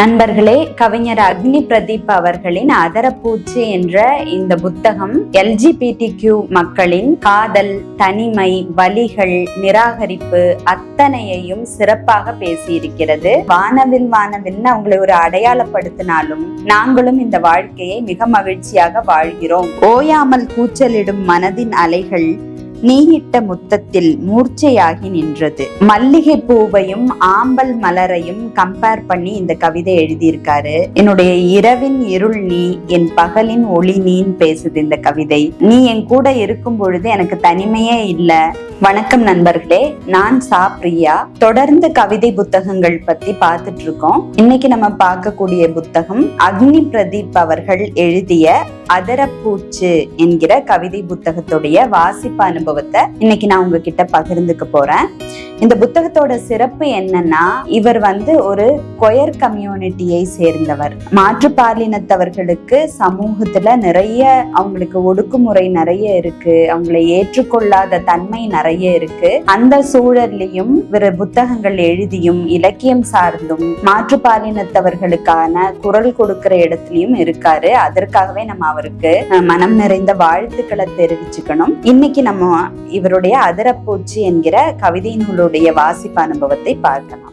நண்பர்களே, கவிஞர் அக்னி பிரதீப் அவர்களின் அதரப்பூச்சி என்ற இந்த புத்தகம் LGBTQ மக்களின் காதல், தனிமை, வலிகள், நிராகரிப்பு அத்தனையையும் சிறப்பாக பேசியிருக்கிறது. வானவில் வானவில்னு அவங்களை ஒரு அடையாளப்படுத்தினாலும் நாங்களும் இந்த வாழ்க்கையை மிக மகிழ்ச்சியாக வாழ்கிறோம். ஓயாமல் கூச்சலிடும் மனதின் அலைகள் நீயிட்ட முத்தத்தில் மூர்ச்சையாகி நின்றது. மல்லிகை பூவையும் ஆம்பல் மலரையும் கம்பேர் பண்ணி இந்த கவிதை எழுதியிருக்காரு. என்னுடைய இரவின் இருள் நீ, என் பகலின் ஒளி நீன்னு பேசுது இந்த கவிதை. நீ என் கூட இருக்கும் பொழுது எனக்கு தனிமையே இல்ல. வணக்கம் நண்பர்களே, நான் பிரியா. தொடர்ந்து கவிதை புத்தகங்கள் பத்தி பார்த்துட்டு இருக்கோம். இன்னைக்கு நம்ம பார்க்கக்கூடிய புத்தகம் அக்னி பிரதீப் அவர்கள் எழுதிய அதரப்பூச்சு என்கிற கவிதை புத்தகத்துடைய வாசிப்பு அனுபவத்தை இன்னைக்கு நான் உங்ககிட்ட பகிர்ந்துக்க போறேன். இந்த புத்தகத்தோட சிறப்பு என்னன்னா, இவர் ஒரு கொயர் கம்யூனிட்டியை சேர்ந்தவர். மாற்றுப்பாலினத்தவர்களுக்கு சமூகத்துல நிறைய அவங்களுக்கு ஒடுக்குமுறை நிறைய இருக்கு, அவங்களை ஏற்றுக்கொள்ளாத தன்மை நிறைய இருக்கு. அந்த சூழல்லையும் இவர் புத்தகங்கள் எழுதியும் இலக்கியம் சார்ந்தும் மாற்றுப்பாலினத்தவர்களுக்கான குரல் கொடுக்கிற இடத்துலயும் இருக்காரு. அதற்காகவே நம்ம அவருக்கு மனம் நிறைந்த வாழ்த்துக்களை தெரிவிச்சுக்கணும். இன்னைக்கு நம்ம இவருடைய அதரப்பூச்சி என்கிற கவிதை நூலுடைய வாசிப்பு அனுபவத்தை பார்க்கலாம்.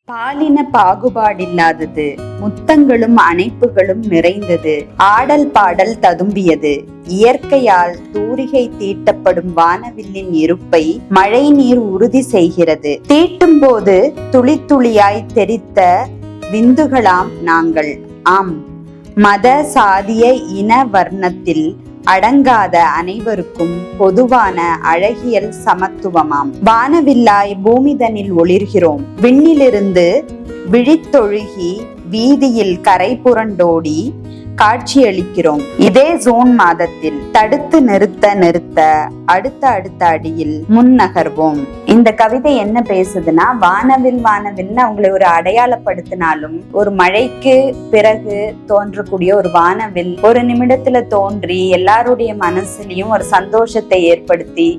பாலின பாகுபாடில்லாதது, முத்தங்களும் அணைப்புகளும் நிறைந்தது, ஆடல் பாடல் ததும்பியது. இயற்கையால் தூரிகை தீட்டப்படும் வானவில்லின் இருப்பை மழை நீர் உறுதி செய்கிறது. தீட்டும் போது துளி துளியாய் தெரித்த விந்துகளாம் நாங்கள். ஆம், மத, சாதிய, இன, வர்ணத்தில் அடங்காத அனைவருக்கும் பொதுவான அழகியல் சமத்துவமாம். வானவில்லாய் பூமிதனில் ஒளிர்கிறோம். விண்ணிலிருந்து விழித்தொழுகி வீதியில் கரை புரண்டோடி காட்சியளிக்கிறோம். இதே ஜூன் மாதத்தில் தடுத்து நிறுத்த அடுத்த அடியில் முன்னகர்வோம். இந்த கவிதை என்ன பேசுதுன்னா, வானவில்னு அவங்களை ஒரு அடையாளப்படுத்தினாலும் ஒரு மழைக்கு பிறகு தோன்றக்கூடிய ஒரு வானவில் ஒரு நிமிடத்துல தோன்றி எல்லாருடைய மனசுலயும் ஒரு சந்தோஷத்தை ஏற்படுத்தி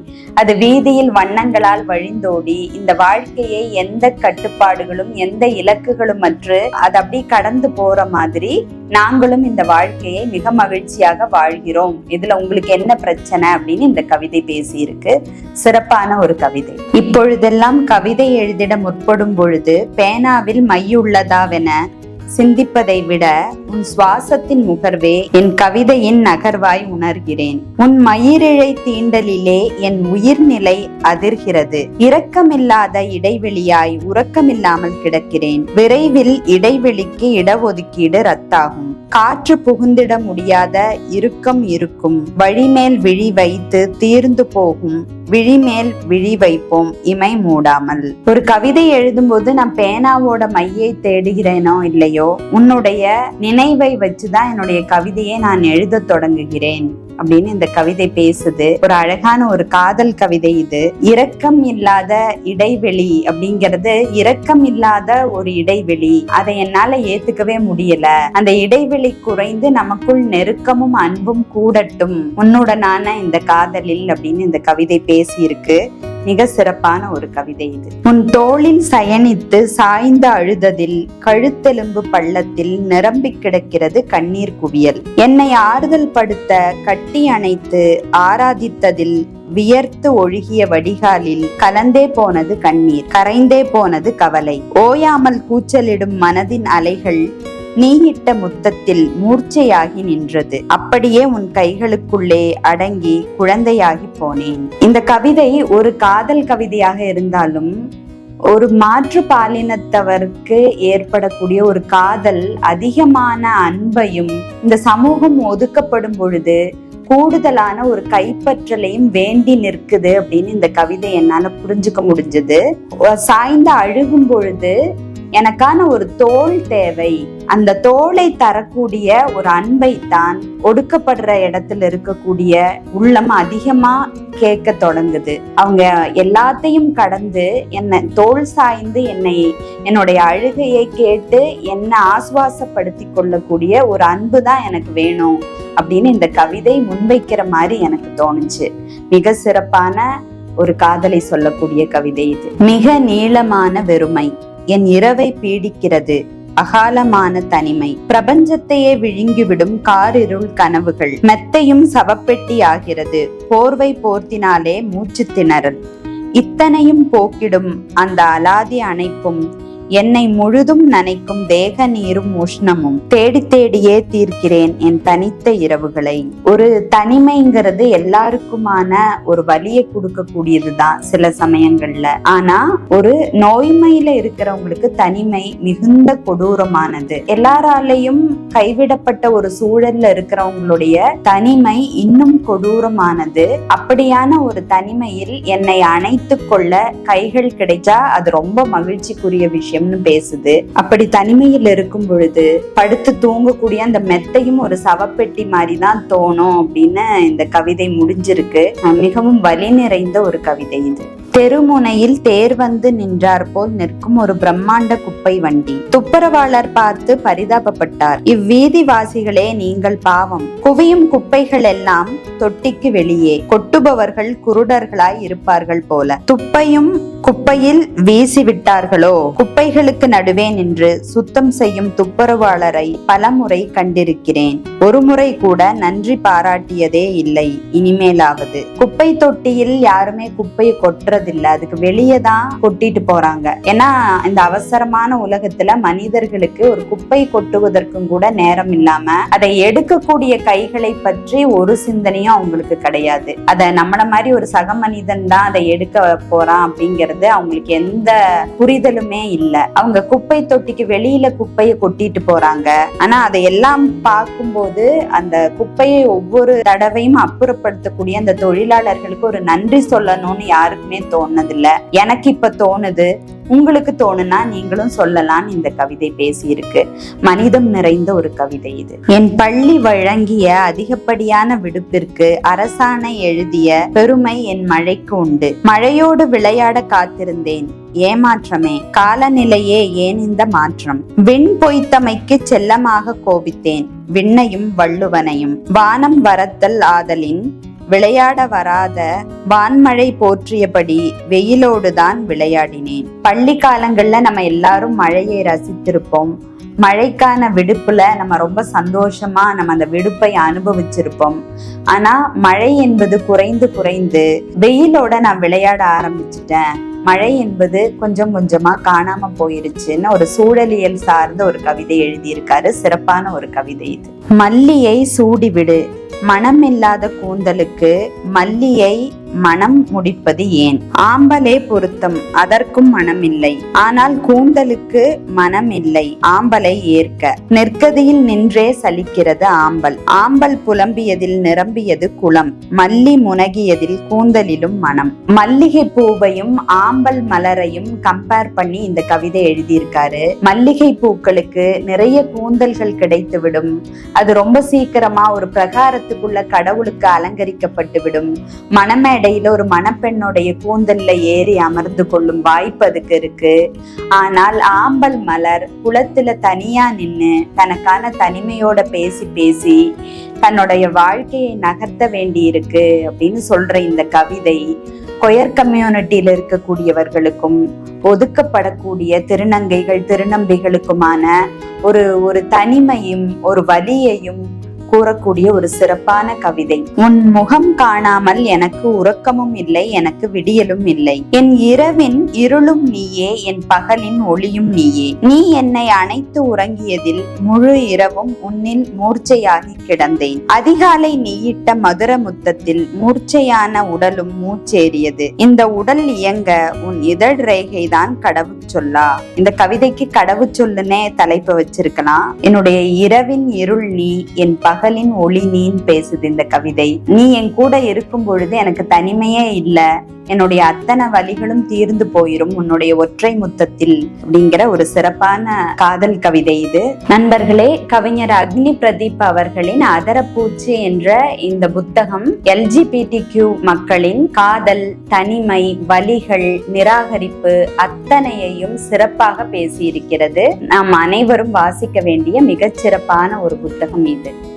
அது வீதியில் வண்ணங்களால் வழிந்தோடி இந்த வாழ்க்கையை எந்த கட்டுப்பாடுகளும் எந்த இலக்குகளும் அற்று அது அப்படி கடந்து போற மாதிரி நாங்களும் இந்த வாழ்க்கையை மிக மகிழ்ச்சியாக வாழ்கிறோம். இதுல உங்களுக்கு என்ன பிரச்சனை அப்படின்னு இந்த கவிதை பேசி இருக்கு. சிறப்பான ஒரு கவிதை. இப்பொழுதெல்லாம் கவிதை எழுதிட முற்படும் பொழுது பேனாவில் மையுள்ளதாவென சிந்திப்பதை விட உன் சுவாசத்தின் முகர்வே என் கவிதையின் நகர்வாய் உணர்கிறேன். உன் மயிரிழை தீண்டலிலே என் உயிர்நிலை அதிர்கிறது. இரக்கமில்லாத இடைவெளியாய் உறக்கமில்லாமல் கிடக்கிறேன். விரைவில் இடைவெளிக்கு இடஒதுக்கீடு ரத்தாகும். காற்று புகுந்திட முடியாத இறுக்கம் இருக்கும். வழிமேல் விழி வைத்து தீர்ந்து போகும். விழிமேல் விழி வைப்போம் இமை மூடாமல். ஒரு கவிதை எழுதும் போது நான் பேனாவோட மையை தேடுகிறேனோ இல்லையோ, உன்னுடைய நினைவை வச்சுதான் என்னுடைய கவிதையை நான் எழுத தொடங்குகிறேன் அப்படின்னு இந்த கவிதை பேசுது. ஒரு அழகான ஒரு காதல் கவிதை இது. இரக்கம் இல்லாத இடைவெளி அப்படிங்கிறது, இரக்கம் இல்லாத ஒரு இடைவெளி, அதை என்னால ஏத்துக்கவே முடியல. அந்த இடைவெளி குறைந்து நமக்குள் நெருக்கமும் அன்பும் கூடட்டும் உன்னுடனான இந்த காதலில் அப்படின்னு இந்த கவிதை பேசி இருக்கு. மிக சிறப்பான ஒரு கவிதை இது. உன் தோளில் சயனித்து சாய்ந்த அழுததில் கழுத்தெலும்பு பள்ளத்தில் நிரம்பி கிடக்கிறது கண்ணீர் குவியல். என்னை ஆறுதல் படுத்த கட்டி அணைத்து ஆராதித்ததில் வியர்த்து ஒழுகிய வடிகாலில் கலந்தே போனது கண்ணீர், கரைந்தே போனது கவலை. ஓயாமல் கூச்சலிடும் மனதின் அலைகள் நீயிட்ட முத்தத்தில் மூர்ச்சையாகி நின்றது. அப்படியே உன் கைகளுக்குள்ளே அடங்கி குழந்தையாகி போனேன். இந்த கவிதை ஒரு காதல் கவிதையாக இருந்தாலும் ஒரு மாற்று பாலினத்தவருக்கு ஏற்படக்கூடிய ஒரு காதல் அதிகமான அன்பையும் இந்த சமூகம் ஒதுக்கப்படும் பொழுது கூடுதலான ஒரு கைப்பற்றலையும் வேண்டி நிற்குது அப்படின்னு இந்த கவிதை என்னால புரிஞ்சுக்க முடிஞ்சது. சாய்ந்து அழுகும் பொழுது எனக்கான ஒரு தோள் தேவை. அந்த தோளை தரக்கூடிய ஒரு அன்பை தான் ஒடுக்கப்படுற இடத்துல இருக்கக்கூடிய உள்ளம் அதிகமா கேட்க தொடங்குது. அவங்க எல்லாத்தையும் கடந்து என்னை தோள் சாய்ந்து என்னுடைய அழுகையை கேட்டு என்னை ஆசுவாசப்படுத்தி கொள்ளக்கூடிய ஒரு அன்பு தான் எனக்கு வேணும் அப்படின்னு இந்த கவிதை முன்வைக்கிற மாதிரி எனக்கு தோணுச்சு. மிக சிறப்பான ஒரு காதலை சொல்லக்கூடிய கவிதை இது. மிக நீளமான வெறுமை என் இரவை பீடிக்கிறது. அகாலமான தனிமை பிரபஞ்சத்தையே விழுங்கிவிடும் காரிருள் கனவுகள். மெத்தையும் சவப்பெட்டி ஆகிறது. போர்வை போர்த்தினாலே மூச்சு திணறல். இத்தனையும் போக்கிடும் அந்த அலாதி அணைப்பும் என்னை முழுதும் நனைக்கும் தேக நீரும் உஷ்ணமும் தேடி தேடியே தீர்க்கிறேன் என் தனித்த இரவுகளை. ஒரு தனிமைங்கிறது எல்லாருக்குமான ஒரு வலியை கொடுக்கக்கூடியதுதான் சில சமயங்கள்ல. ஆனா ஒரு நோய்மையில இருக்கிறவங்களுக்கு தனிமை மிகுந்த கொடூரமானது. எல்லாராலையும் கைவிடப்பட்ட ஒரு சூழல்ல இருக்கிறவங்களுடைய தனிமை இன்னும் கொடூரமானது. அப்படியான ஒரு தனிமையில் என்னை அணைத்து கொள்ள கைகள் கிடைச்சா அது ரொம்ப மகிழ்ச்சிக்குரிய விஷயம் பேசுது. அப்படி தனிமையில் இருக்கும் பொழுது படுத்து தூங்கக்கூடிய அந்த மெத்தையும் ஒரு சவப்பெட்டி மாதிரிதான் தோணும் அப்படின்னு இந்த கவிதை முடிஞ்சிருக்கு. மிகவும் வலி நிறைந்த ஒரு கவிதை இது. தெருமுனையில் தேர் வந்து நின்றார் போல் நிற்கும் ஒரு பிரம்மாண்ட குப்பை வண்டி. துப்புரவாளர் பார்த்து பரிதாபப்பட்டார். இவ்வீதி வாசிகளே நீங்கள் பாவம். குவியும் குப்பைகள் எல்லாம் தொட்டிக்கு வெளியே. கொட்டுபவர்கள் குருடர்களாய் இருப்பார்கள் போல. துப்பையும் குப்பையில் வீசி விட்டார்களோ. குப்பைகளுக்கு நடுவே நின்று சுத்தம் செய்யும் துப்புரவாளரை பலமுறை கண்டிருக்கிறேன். ஒரு முறை கூட நன்றி பாராட்டியதே இல்லை. இனிமேலாவது குப்பை தொட்டியில் யாருமே குப்பையை கொட்டுறதில்லை. அதுக்கு வெளியே தான் கொட்டிட்டு போறாங்க. ஏன்னா இந்த அவசரமான உலகத்துல மனிதர்களுக்கு ஒரு குப்பை கொட்டுவதற்கும் கூட நேரம் இல்லாம அதை எடுக்கக்கூடிய கைகளை பற்றி ஒரு சிந்தனையும் அவங்களுக்கு கிடையாது. அத நம்மள மாதிரி ஒரு சக மனிதன் தான் அதை எடுக்க போறான் அப்படிங்கிறது அவங்களுக்கு எந்த புரிதலுமே இல்ல. அவங்க குப்பை தொட்டிக்கு வெளியில குப்பையை கொட்டிட்டு போறாங்க. ஆனா அதை எல்லாம் பார்க்கும்போது அந்த குப்பையை ஒவ்வொரு தடவையும் அப்புறப்படுத்தக்கூடிய அந்த தொழிலாளர்களுக்கு ஒரு நன்றி சொல்லணும்னு யாருக்குமே தோணுதில்ல. எனக்கு இப்ப தோணுது. உங்களுக்கு தோணுனா நீங்களும் சொல்லலாம்னு இந்த கவிதை பேசியிருக்கு. மனிதம் நிறைந்த ஒரு கவிதை இது. என் பள்ளி வழங்கிய அதிகப்படியான விடுப்பிற்கு அரசாணை எழுதிய பெருமை என் மழைக்கு உண்டு. மழையோடு விளையாட காத்திருந்தேன். ஏமாற்றமே. காலநிலையே ஏன் இந்த மாற்றம். விண் பொய்த்தமைக்கு செல்லமாக கோபித்தேன். விண்ணையும் வள்ளுவனையும். வானம் வரத்தல் ஆதலின் விளையாட வராத வான்மழை போற்றியபடி வெயிலோடுதான் விளையாடினேன். பள்ளி காலங்கள்ல நம்ம எல்லாரும் மழையை ரசித்திருப்போம். மழைக்கான விடுப்புல நம்ம ரொம்ப சந்தோஷமா நம்ம அந்த விடுப்பை அனுபவிச்சிருப்போம். ஆனா மழை என்பது குறைந்து குறைந்து வெயிலோட நான் விளையாட ஆரம்பிச்சுட்டேன். மழை என்பது கொஞ்சம் கொஞ்சமா காணாம போயிருச்சுன்னு ஒரு சூழலியல் சார்ந்த ஒரு கவிதை எழுதியிருக்காரு. சிறப்பான ஒரு கவிதை இது. மல்லியை சூடிவிடு. மனம் இல்லாத கூந்தலுக்கு மல்லியை மனம் முடிப்பது ஏன். ஆம்பலே பொருத்தம், அதற்கும் மனம் இல்லை. ஆனால் கூந்தலுக்கு மனம் இல்லை. ஆம்பலை ஏற்க நெற்கதியில் நின்றே சலிக்கிறது ஆம்பல். ஆம்பல் புலம்பியதில் நிரம்பியது குளம். மல்லி முனகியதில் கூந்தலிலும் மனம். மல்லிகை பூவையும் ஆம்பல் மலரையும் கம்பேர் பண்ணி இந்த கவிதை எழுதியிருக்காரு. மல்லிகை பூக்களுக்கு நிறைய கூந்தல்கள் கிடைத்து விடும். அது ரொம்ப சீக்கிரமா ஒரு பிரகாரத்துக்குள்ள கடவுளுக்கு அலங்கரிக்கப்பட்டு விடும். மணமேடையில ஒரு மணப்பெண்ணுடைய கூந்தல்ல ஏறி அமர்ந்து கொள்ளும் வாய்ப்பு அதுக்கு இருக்கு. ஆனால் ஆம்பல் மலர் குளத்துல தனியா நின்னு தனக்கான தனிமையோட பேசி பேசி தன்னுடைய வாழ்க்கையை நகர்த்த வேண்டி இருக்கு அப்படின்னு சொல்ற இந்த கவிதை கொயர் கம்யூனிட்டியில இருக்கக்கூடியவர்களுக்கும் ஒதுக்கப்படக்கூடிய திருநங்கைகள் திருநம்பிகளுக்குமான ஒரு தனிமையும் ஒரு வலியையும் கூறக்கூடிய ஒரு சிறப்பான கவிதை. உன் முகம் காணாமல் எனக்கு உறக்கமும் இல்லை, எனக்கு விடியலும் இல்லை. என் இரவின் இருளும் நீயே, என் பகலின் ஒளியும் நீயே. நீ என்னை அணைத்து உறங்கியதில் முழு இரவும் உன்னில் மூர்ச்சையாகி கிடந்தேன். அதிகாலை நீயிட்ட மதுர முத்தத்தில் மூர்ச்சையான உடலும் மூச்சேறியது. இந்த உடல் இயங்க உன் இதழ் ரேகைதான் கடவுச்சொல்லா. இந்த கவிதைக்கு கடவுச்சொல்லுனே தலைப்பு வச்சிருக்கலாம். என்னுடைய இரவின் இருள் நீ, என் பகலின் பகலின் ஒளி நீன்னு பேசுது இந்த கவிதை. நீ என் கூட இருக்கும் பொழுது எனக்கு தனிமையே இல்ல, என்னுடைய அத்தனை வலிகளும் தீர்ந்து போயிரும் உன்னுடைய ஒற்றை முத்தத்தில் அப்படிங்கிற ஒரு சிறப்பான காதல் கவிதை இது. நண்பர்களே, கவிஞர் அக்னி பிரதீப் அவர்களின் அதரப்பூச்சி என்ற இந்த புத்தகம் LGBTQ மக்களின் காதல், தனிமை, வலிகள், நிராகரிப்பு அத்தனையையும் சிறப்பாக பேசியிருக்கிறது. நாம் அனைவரும் வாசிக்க வேண்டிய மிகச்சிறப்பான ஒரு புத்தகம் இது.